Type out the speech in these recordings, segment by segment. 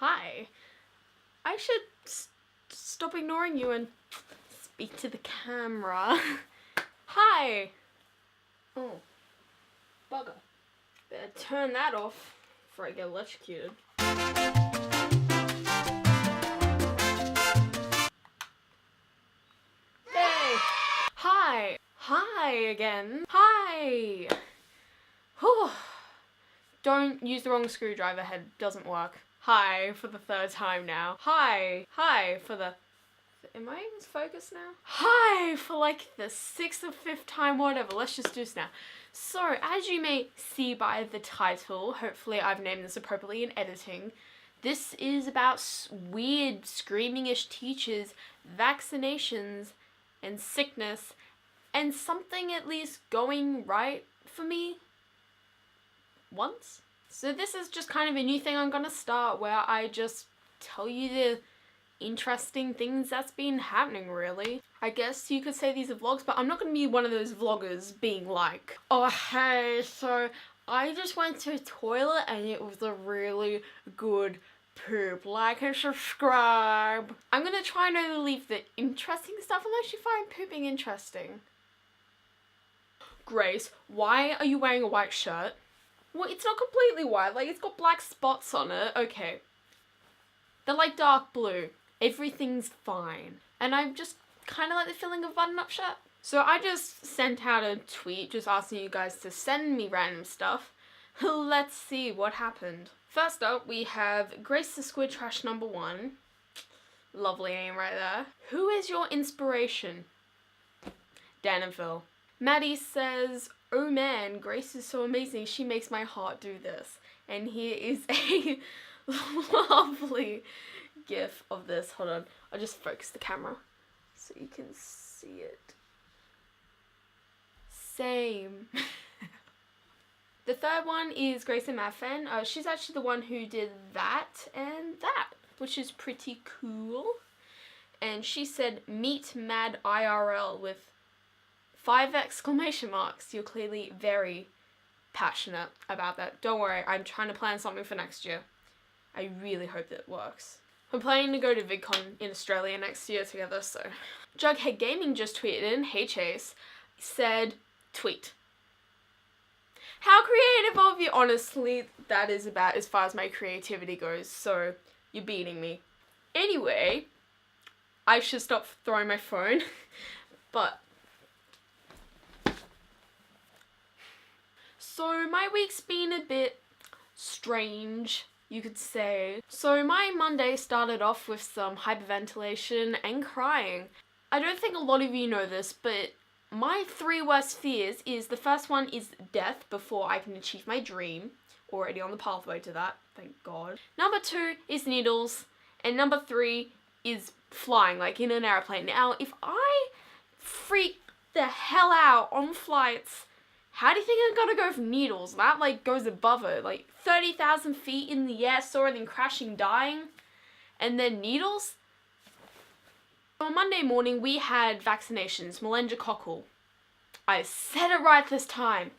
Hi. I should stop ignoring you and speak to the camera. Hi. Oh. Bugger. Better turn that off before I get electrocuted. Hey. Hi. Hi again. Hi. Whew. Don't use the wrong screwdriver head. Doesn't work. Hi for the third time now. Hi. Hi for the... Am I in focus now? Hi for like the sixth or fifth time, whatever. Let's just do this now. So, as you may see by the title, hopefully I've named this appropriately in editing, this is about weird screaming-ish teachers, vaccinations, and sickness, and something at least going right for me once. So this is just kind of a new thing I'm gonna start where I just tell you the interesting things that's been happening, really. I guess you could say these are vlogs, but I'm not gonna be one of those vloggers being like, oh hey, so I just went to the toilet and it was a really good poop. Like and subscribe. I'm gonna try not to leave the interesting stuff unless you find pooping interesting. Grace, why are you wearing a white shirt? Well, it's not completely white, like it's got black spots on it. Okay. They're like dark blue. Everything's fine. And I just kind of like the feeling of button-up shirt. So I just sent out a tweet just asking you guys to send me random stuff. Let's see what happened. First up, we have Grace the Squid Trash #1. Lovely name right there. Who is your inspiration? Dan and Phil. Maddie says, oh man, Grace is so amazing. She makes my heart do this. And here is a lovely gif of this. Hold on, I'll just focus the camera so you can see it. Same. The third one is Grace and Matt Fan. She's actually the one who did that and that, which is pretty cool. And she said, meet Mad IRL with 5 exclamation marks. You're clearly very passionate about that. Don't worry, I'm trying to plan something for next year. I really hope that it works. We're planning to go to VidCon in Australia next year together, so. Jughead Gaming just tweeted in, hey Chase, said, tweet. How creative of you. Honestly, that is about as far as my creativity goes, so you're beating me. Anyway, I should stop throwing my phone, but. So my week's been a bit strange, you could say. So my Monday started off with some hyperventilation and crying. I don't think a lot of you know this, but my 3 worst fears is, the first one is death before I can achieve my dream. Already on the pathway to that, thank God. Number 2 is needles, and number 3 is flying, like in an airplane. Now, if I freak the hell out on flights, how do you think I'm gonna go for needles? That like goes above it, like 30,000 feet in the air, soaring and crashing, dying, and then needles? On Monday morning, we had vaccinations, meningococcal. I said it right this time.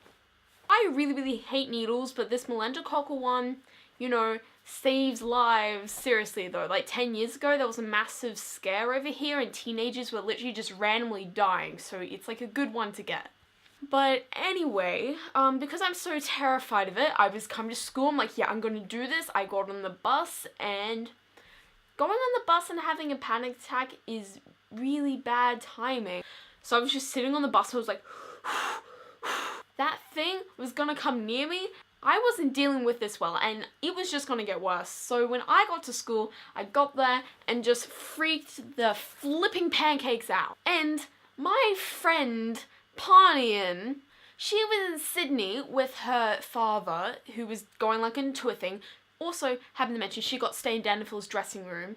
I really hate needles, but this meningococcal one, you know, saves lives. Seriously though, like 10 years ago, there was a massive scare over here and teenagers were literally just randomly dying, so it's like a good one to get. But anyway, because I'm so terrified of it, I was coming to school, I'm like, yeah, I'm gonna do this. I got on the bus, and going on the bus and having a panic attack is really bad timing. So I was just sitting on the bus and I was like, that thing was gonna come near me. I wasn't dealing with this well, and it was just gonna get worse. So when I got to school, I got there and just freaked the flipping pancakes out. And my friend, Panian, she was in Sydney with her father, who was going like into a thing. Also, happened to mention, she got stayed in Danville's dressing room.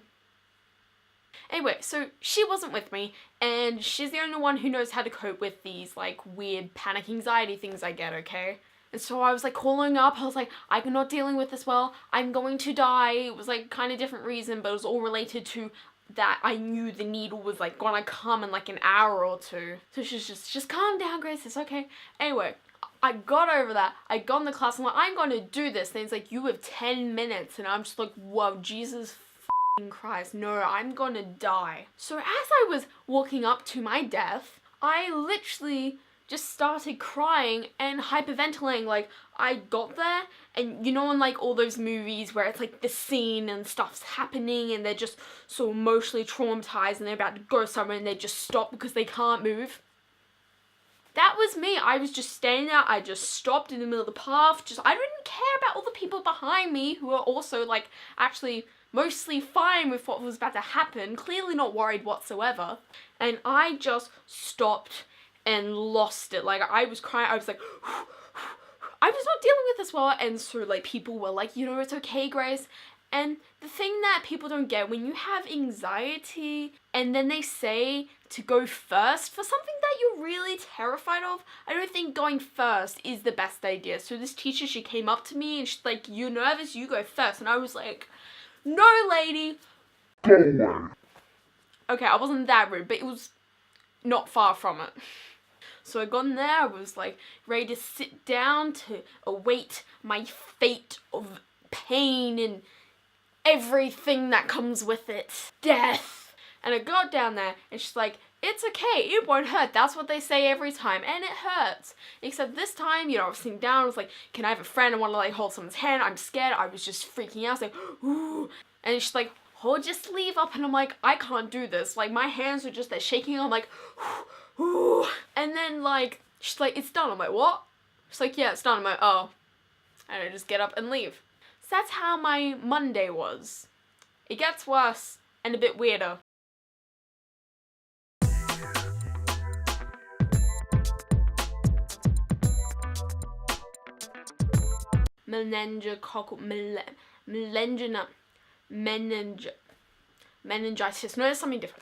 Anyway, so she wasn't with me, and she's the only one who knows how to cope with these like weird panic anxiety things I get, okay? And so I was like calling up, I was like, I'm not dealing with this well, I'm going to die. It was like kind of different reason, but it was all related to that I knew the needle was like gonna come in like an hour or two. So she's just calm down, Grace, it's okay. Anyway, I got over that. I got in the class, I'm like, I'm going to do this. And it's like, you have 10 minutes. And I'm just like, whoa, Jesus f***ing Christ. No, I'm going to die. So as I was walking up to my death, I literally just started crying and hyperventilating. Like, I got there, and you know in like all those movies where it's like the scene and stuff's happening and they're just so emotionally traumatized and they're about to go somewhere and they just stop because they can't move? That was me. I was just standing there. I just stopped in the middle of the path. I didn't care about all the people behind me who were also like actually mostly fine with what was about to happen, clearly not worried whatsoever. And I just stopped and lost it. Like, I was crying. I was like, I was not dealing with this well. And so like people were like, you know, it's okay, Grace. And the thing that people don't get, when you have anxiety and then they say to go first for something that you're really terrified of, I don't think going first is the best idea. So this teacher, she came up to me and she's like, you're nervous, you go first. And I was like, no, lady. Go away. Okay, I wasn't that rude, but it was not far from it. So I got in there, I was like ready to sit down to await my fate of pain and everything that comes with it. Death. And I got down there and she's like, it's okay, it won't hurt. That's what they say every time, and it hurts. Except this time, you know, I was sitting down, I was like, can I have a friend? I want to like hold someone's hand. I'm scared. I was just freaking out. I was like, ooh. And she's like, hold your sleeve up. And I'm like, I can't do this. Like, my hands are just, they're shaking. I'm like, ooh. And then like, she's like, it's done. I'm like, what? She's like, yeah, it's done. I'm like, oh. And I just get up and leave. So that's how my Monday was. It gets worse and a bit weirder. Meningitis. No, there's something different.